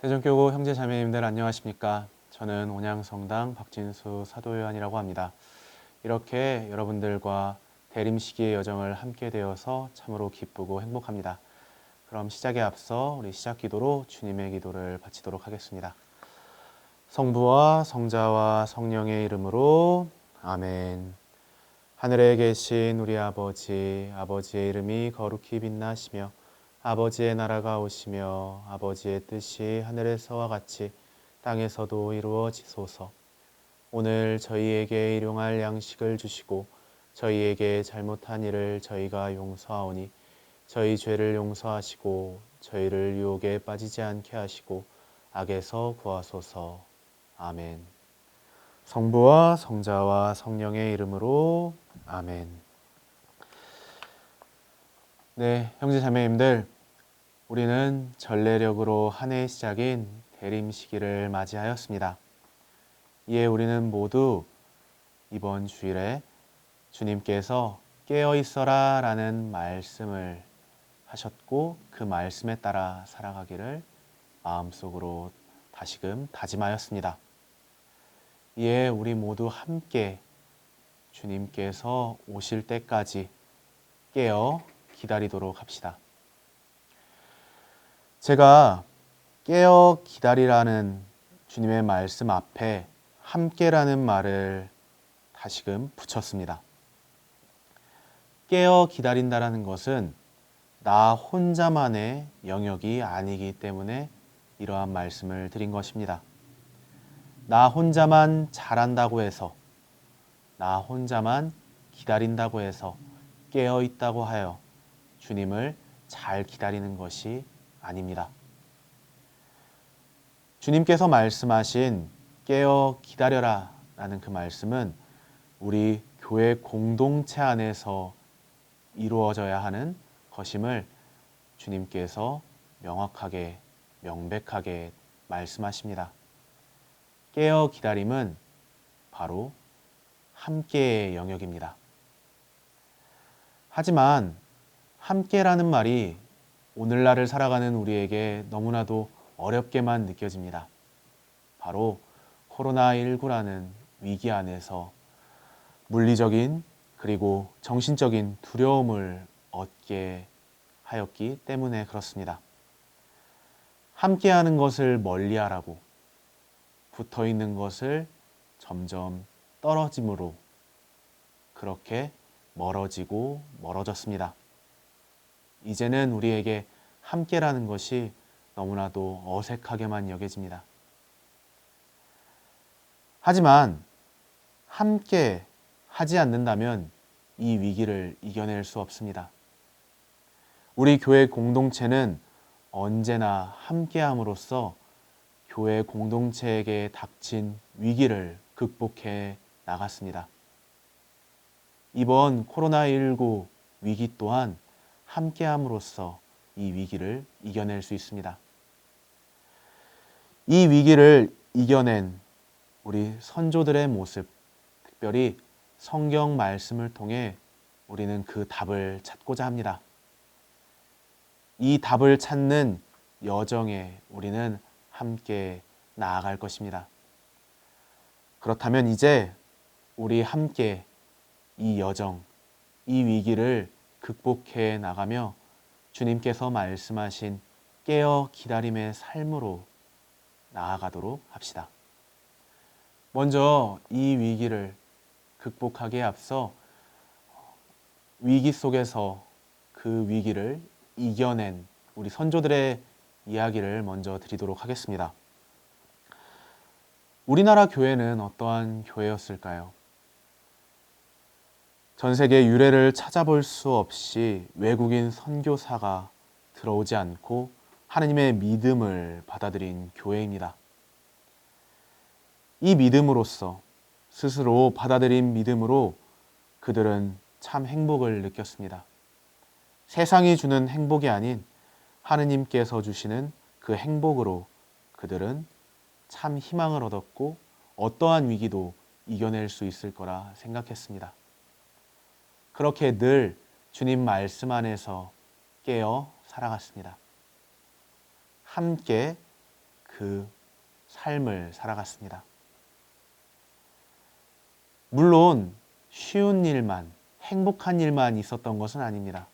대전교구 형제자매님들 안녕하십니까? 저는 온양성당 박진수 사도요한이라고 합니다. 이렇게 여러분들과 대림시기의 여정을 함께 되어서 참으로 기쁘고 행복합니다. 그럼 시작에 앞서 우리 시작 기도로 주님의 기도를 바치도록 하겠습니다. 성부와 성자와 성령의 이름으로 아멘. 하늘에 계신 우리 아버지, 아버지의 이름이 거룩히 빛나시며 아버지의 나라가 오시며 아버지의 뜻이 하늘에서와 같이 땅에서도 이루어지소서. 오늘 저희에게 일용할 양식을 주시고 저희에게 잘못한 일을 저희가 용서하오니 저희 죄를 용서하시고 저희를 유혹에 빠지지 않게 하시고 악에서 구하소서. 아멘. 성부와 성자와 성령의 이름으로 아멘. 네, 형제 자매님들, 우리는 전례력으로 한 해의 시작인 대림 시기를 맞이하였습니다. 이에 우리는 모두 이번 주일에 주님께서 깨어 있어라 라는 말씀을 하셨고 그 말씀에 따라 살아가기를 마음속으로 다시금 다짐하였습니다. 이에 우리 모두 함께 주님께서 오실 때까지 깨어 기다리도록 합시다. 제가 깨어 기다리라는 주님의 말씀 앞에 함께라는 말을 다시금 붙였습니다. 깨어 기다린다라는 것은 나 혼자만의 영역이 아니기 때문에 이러한 말씀을 드린 것입니다. 나 혼자만 잘한다고 해서, 나 혼자만 기다린다고 해서 깨어 있다고 하여 주님을 잘 기다리는 것이 아닙니다. 주님께서 말씀하신 깨어 기다려라 라는 그 말씀은 우리 교회 공동체 안에서 이루어져야 하는 것임을 주님께서 명확하게 명백하게 말씀하십니다. 깨어 기다림은 바로 함께의 영역입니다. 하지만 함께라는 말이 오늘날을 살아가는 우리에게 너무나도 어렵게만 느껴집니다. 바로 코로나19라는 위기 안에서 물리적인 그리고 정신적인 두려움을 얻게 하였기 때문에 그렇습니다. 함께하는 것을 멀리하라고 붙어있는 것을 점점 떨어짐으로 그렇게 멀어지고 멀어졌습니다. 이제는 우리에게 함께라는 것이 너무나도 어색하게만 여겨집니다. 하지만 함께 하지 않는다면 이 위기를 이겨낼 수 없습니다. 우리 교회 공동체는 언제나 함께함으로써 교회 공동체에게 닥친 위기를 극복해 나갔습니다. 이번 코로나19 위기 또한 함께함으로써 이 위기를 이겨낼 수 있습니다. 이 위기를 이겨낸 우리 선조들의 모습, 특별히 성경 말씀을 통해 우리는 그 답을 찾고자 합니다. 이 답을 찾는 여정에 우리는 함께 나아갈 것입니다. 그렇다면 이제 우리 함께 이 여정, 이 위기를 극복해 나가며 주님께서 말씀하신 깨어 기다림의 삶으로 나아가도록 합시다. 먼저 이 위기를 극복하기에 앞서 위기 속에서 그 위기를 이겨낸 우리 선조들의 이야기를 먼저 드리도록 하겠습니다. 우리나라 교회는 어떠한 교회였을까요? 전 세계 유래를 찾아볼 수 없이 외국인 선교사가 들어오지 않고 하느님의 믿음을 받아들인 교회입니다. 이 믿음으로써 스스로 받아들인 믿음으로 그들은 참 행복을 느꼈습니다. 세상이 주는 행복이 아닌 하느님께서 주시는 그 행복으로 그들은 참 희망을 얻었고 어떠한 위기도 이겨낼 수 있을 거라 생각했습니다. 그렇게 늘 주님 말씀 안에서 깨어 살아갔습니다. 함께 그 그 삶을 살아갔습니다. 물론 쉬운 일만, 행복한 일만 있었던 것은 아닙니다.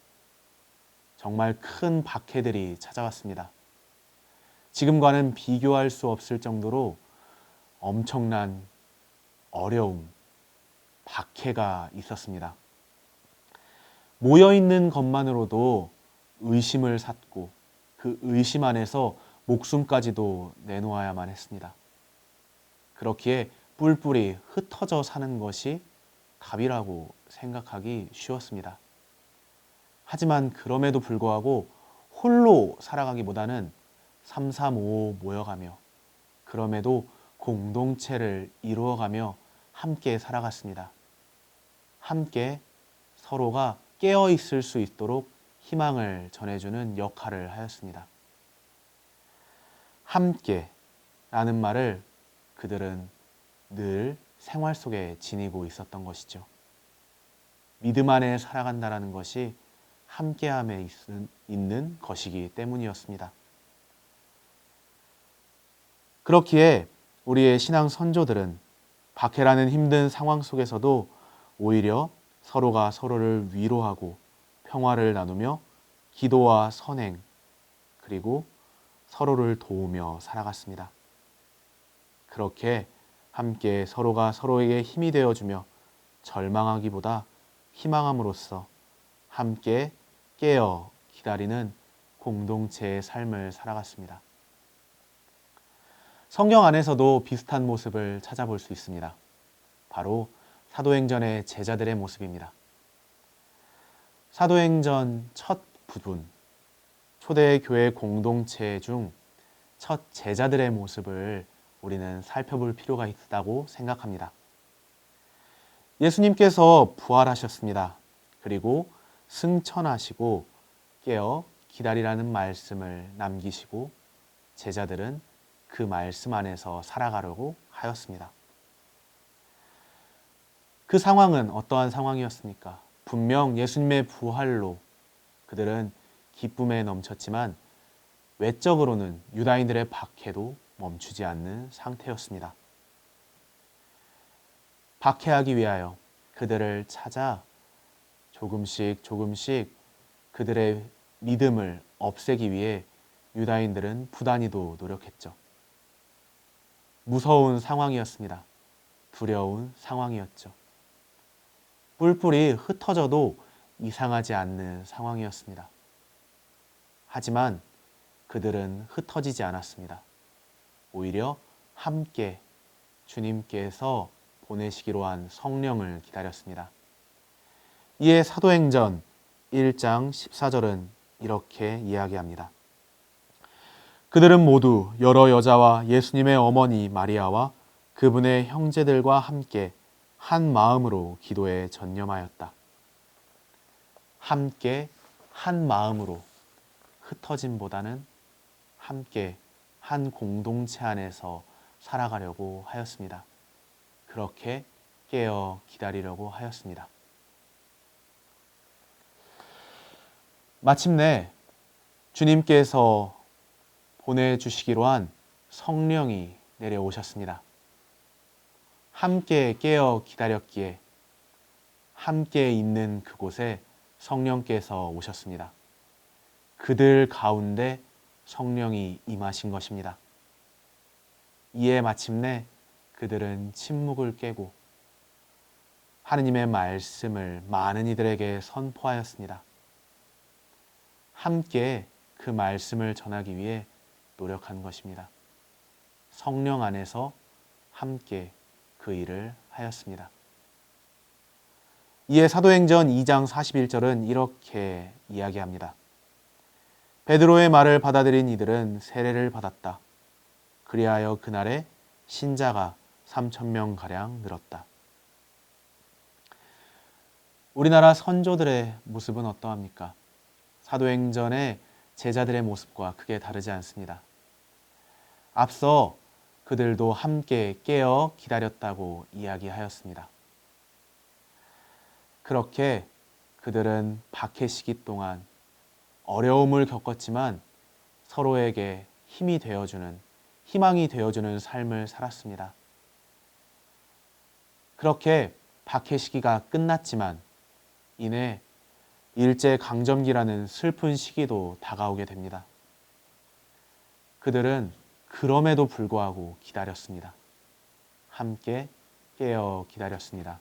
정말 큰 박해들이 찾아왔습니다. 지금과는 비교할 수 없을 정도로 엄청난 어려움, 박해가 있었습니다. 모여있는 것만으로도 의심을 샀고 그 의심 안에서 목숨까지도 내놓아야만 했습니다. 그렇기에 뿔뿔이 흩어져 사는 것이 답이라고 생각하기 쉬웠습니다. 하지만 그럼에도 불구하고 홀로 살아가기보다는 335 모여가며 그럼에도 공동체를 이루어가며 함께 살아갔습니다. 함께 서로가 깨어 있을 수 있도록 희망을 전해주는 역할을 하였습니다. 함께라는 말을 그들은 늘 생활 속에 지니고 있었던 것이죠. 믿음 안에 살아간다라는 것이 함께함에 있는 것이기 때문이었습니다. 그렇기에 우리의 신앙 선조들은 박해라는 힘든 상황 속에서도 오히려 서로가 서로를 위로하고 평화를 나누며 기도와 선행 그리고 서로를 도우며 살아갔습니다. 그렇게 함께 서로가 서로에게 힘이 되어주며 절망하기보다 희망함으로써 함께 깨어 기다리는 공동체의 삶을 살아갔습니다. 성경 안에서도 비슷한 모습을 찾아볼 수 있습니다. 바로 사도행전의 제자들의 모습입니다. 사도행전 첫 부분, 초대교회 공동체 중 첫 제자들의 모습을 우리는 살펴볼 필요가 있다고 생각합니다. 예수님께서 부활하셨습니다. 그리고 승천하시고 깨어 기다리라는 말씀을 남기시고 제자들은 그 말씀 안에서 살아가려고 하였습니다. 그 상황은 어떠한 상황이었습니까? 분명 예수님의 부활로 그들은 기쁨에 넘쳤지만 외적으로는 유다인들의 박해도 멈추지 않는 상태였습니다. 박해하기 위하여 그들을 찾아 조금씩 그들의 믿음을 없애기 위해 유다인들은 부단히도 노력했죠. 무서운 상황이었습니다. 두려운 상황이었죠. 뿔뿔이 흩어져도 이상하지 않는 상황이었습니다. 하지만 그들은 흩어지지 않았습니다. 오히려 함께 주님께서 보내시기로 한 성령을 기다렸습니다. 이에 사도행전 1장 14절은 이렇게 이야기합니다. 그들은 모두 여러 여자와 예수님의 어머니 마리아와 그분의 형제들과 함께 한 마음으로 기도에 전념하였다. 함께 한 마음으로 흩어짐보다는 함께 한 공동체 안에서 살아가려고 하였습니다. 그렇게 깨어 기다리려고 하였습니다. 마침내 주님께서 보내주시기로 한 성령이 내려오셨습니다. 함께 깨어 기다렸기에 함께 있는 그곳에 성령께서 오셨습니다. 그들 가운데 성령이 임하신 것입니다. 이에 마침내 그들은 침묵을 깨고 하느님의 말씀을 많은 이들에게 선포하였습니다. 함께 그 말씀을 전하기 위해 노력한 것입니다. 성령 안에서 함께 그 일을 하였습니다. 이에 사도행전 2장 41절은 이렇게 이야기합니다. 베드로의 말을 받아들인 이들은 세례를 받았다. 그리하여 그날에 신자가 3,000명가량 늘었다. 우리나라 선조들의 모습은 어떠합니까? 사도행전의 제자들의 모습과 크게 다르지 않습니다. 앞서 그들도 함께 깨어 기다렸다고 이야기하였습니다. 그렇게 그들은 박해 시기 동안 어려움을 겪었지만 서로에게 힘이 되어주는 희망이 되어주는 삶을 살았습니다. 그렇게 박해 시기가 끝났지만 이내 일제강점기라는 슬픈 시기도 다가오게 됩니다. 그들은 그럼에도 불구하고 기다렸습니다. 함께 깨어 기다렸습니다.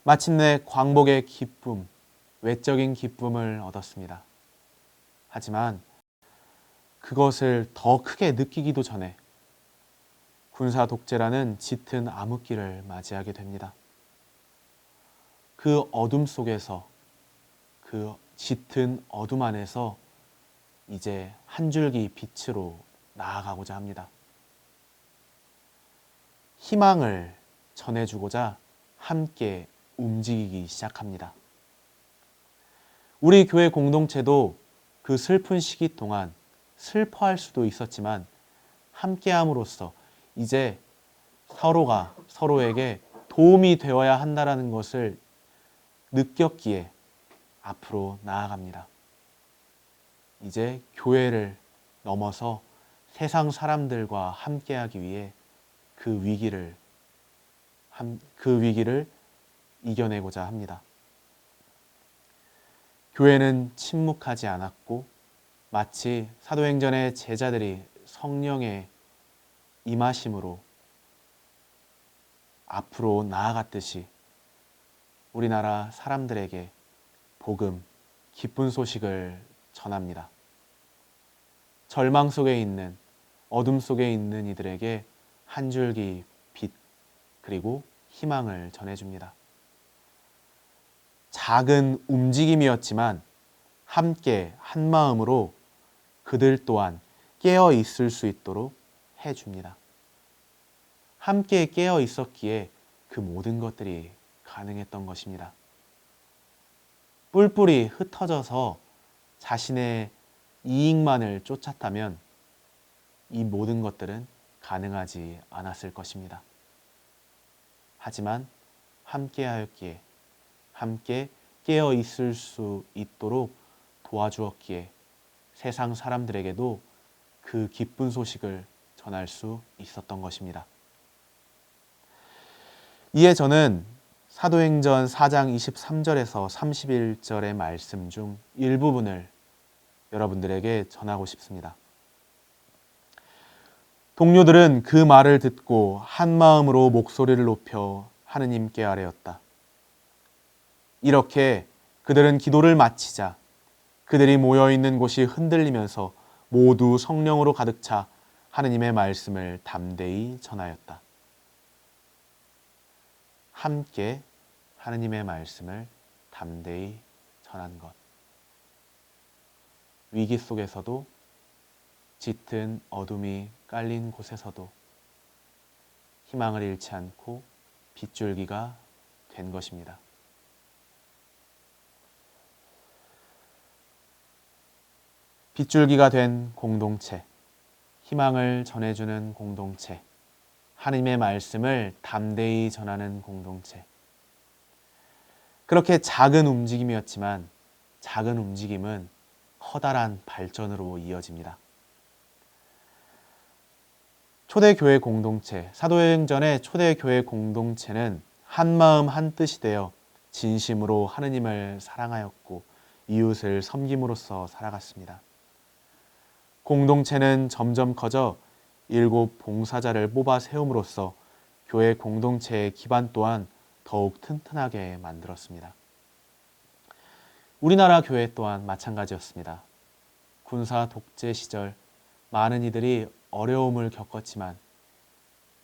마침내 광복의 기쁨, 외적인 기쁨을 얻었습니다. 하지만 그것을 더 크게 느끼기도 전에 군사 독재라는 짙은 암흑기를 맞이하게 됩니다. 그 어둠 속에서, 그 짙은 어둠 안에서 이제 한 줄기 빛으로 나아가고자 합니다. 희망을 전해주고자 함께 움직이기 시작합니다. 우리 교회 공동체도 그 슬픈 시기 동안 슬퍼할 수도 있었지만 함께함으로써 이제 서로가 서로에게 도움이 되어야 한다는 것을 느꼈기에 앞으로 나아갑니다. 이제 교회를 넘어서 세상 사람들과 함께하기 위해 그 위기를 이겨내고자 합니다. 교회는 침묵하지 않았고 마치 사도행전의 제자들이 성령의 임하심으로 앞으로 나아갔듯이 우리나라 사람들에게 복음, 기쁜 소식을 전합니다. 절망 속에 있는, 어둠 속에 있는 이들에게 한 줄기 빛, 그리고 희망을 전해줍니다. 작은 움직임이었지만 함께 한 마음으로 그들 또한 깨어 있을 수 있도록 해줍니다. 함께 깨어 있었기에 그 모든 것들이 가능했던 것입니다. 뿔뿔이 흩어져서 자신의 이익만을 쫓았다면 이 모든 것들은 가능하지 않았을 것입니다. 하지만 함께하였기에, 함께 깨어 있을 수 있도록 도와주었기에 세상 사람들에게도 그 기쁜 소식을 전할 수 있었던 것입니다. 이에 저는 사도행전 4장 23절에서 31절의 말씀 중 일부분을 여러분들에게 전하고 싶습니다. 동료들은 그 말을 듣고 한 마음으로 목소리를 높여 하느님께 아뢰었다. 이렇게 그들은 기도를 마치자 그들이 모여있는 곳이 흔들리면서 모두 성령으로 가득 차 하느님의 말씀을 담대히 전하였다. 함께 하느님의 말씀을 담대히 전한 것. 위기 속에서도 짙은 어둠이 깔린 곳에서도 희망을 잃지 않고 빗줄기가 된 것입니다. 빗줄기가 된 공동체, 희망을 전해주는 공동체, 하나님의 말씀을 담대히 전하는 공동체. 그렇게 작은 움직임이었지만 작은 움직임은 커다란 발전으로 이어집니다. 초대교회 공동체, 사도행전의 초대교회 공동체는 한마음 한뜻이 되어 진심으로 하느님을 사랑하였고 이웃을 섬김으로써 살아갔습니다. 공동체는 점점 커져 7 봉사자를 뽑아 세움으로써 교회 공동체의 기반 또한 더욱 튼튼하게 만들었습니다. 우리나라 교회 또한 마찬가지였습니다. 군사 독재 시절 많은 이들이 어려움을 겪었지만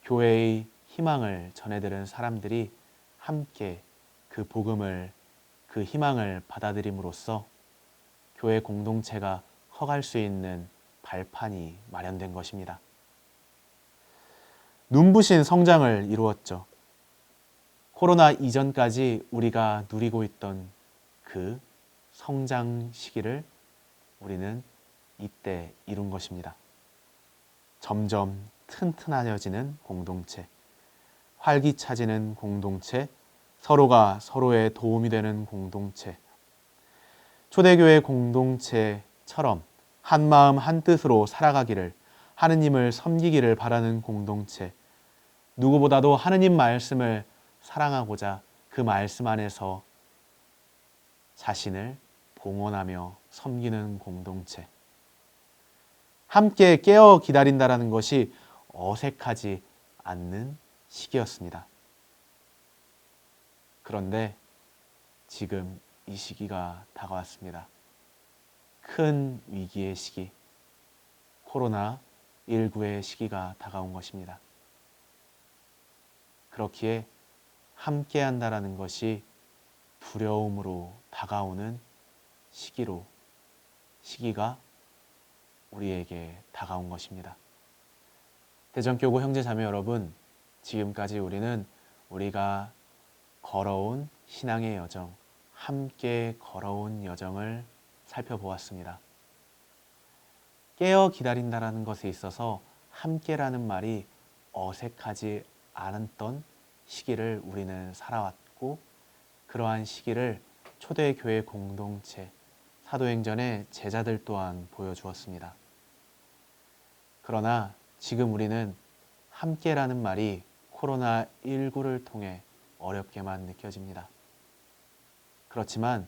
교회의 희망을 전해드린 사람들이 함께 그 복음을, 그 희망을 받아들임으로써 교회 공동체가 커갈 수 있는 발판이 마련된 것입니다. 눈부신 성장을 이루었죠. 코로나 이전까지 우리가 누리고 있던 그 성장 시기를 우리는 이때 이룬 것입니다. 점점 튼튼해지는 공동체, 활기차지는 공동체, 서로가 서로의 도움이 되는 공동체. 초대교회 공동체처럼 한마음 한뜻으로 살아가기를 하느님을 섬기기를 바라는 공동체, 누구보다도 하느님 말씀을 사랑하고자 그 말씀 안에서 자신을 봉헌하며 섬기는 공동체. 함께 깨어 기다린다라는 것이 어색하지 않는 시기였습니다. 그런데 지금 이 시기가 다가왔습니다. 큰 위기의 시기, 코로나19의 시기가 다가온 것입니다. 그렇기에 함께 한다라는 것이 두려움으로 다가오는 시기가 우리에게 다가온 것입니다. 대전교구 형제자매 여러분, 지금까지 우리가 걸어온 신앙의 여정, 함께 걸어온 여정을 살펴보았습니다. 깨어 기다린다라는 것에 있어서 함께라는 말이 어색하지 않았던 시기를 우리는 살아왔고, 그러한 시기를 초대교회 공동체, 사도행전의 제자들 또한 보여주었습니다. 그러나 지금 우리는 함께라는 말이 코로나19를 통해 어렵게만 느껴집니다. 그렇지만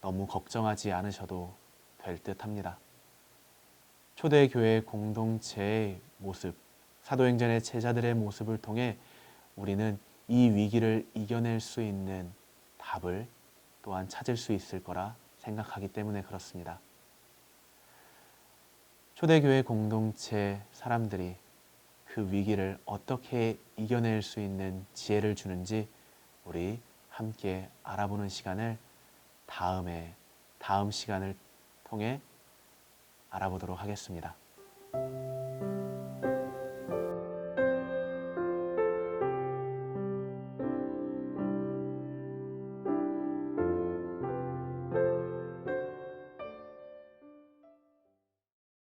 너무 걱정하지 않으셔도 될 듯합니다. 초대교회 공동체의 모습, 사도행전의 제자들의 모습을 통해 우리는 이 위기를 이겨낼 수 있는 답을 또한 찾을 수 있을 거라 생각하기 때문에 그렇습니다. 초대교회 공동체 사람들이 그 위기를 어떻게 이겨낼 수 있는 지혜를 주는지 우리 함께 알아보는 시간을 다음 시간을 통해 알아보도록 하겠습니다.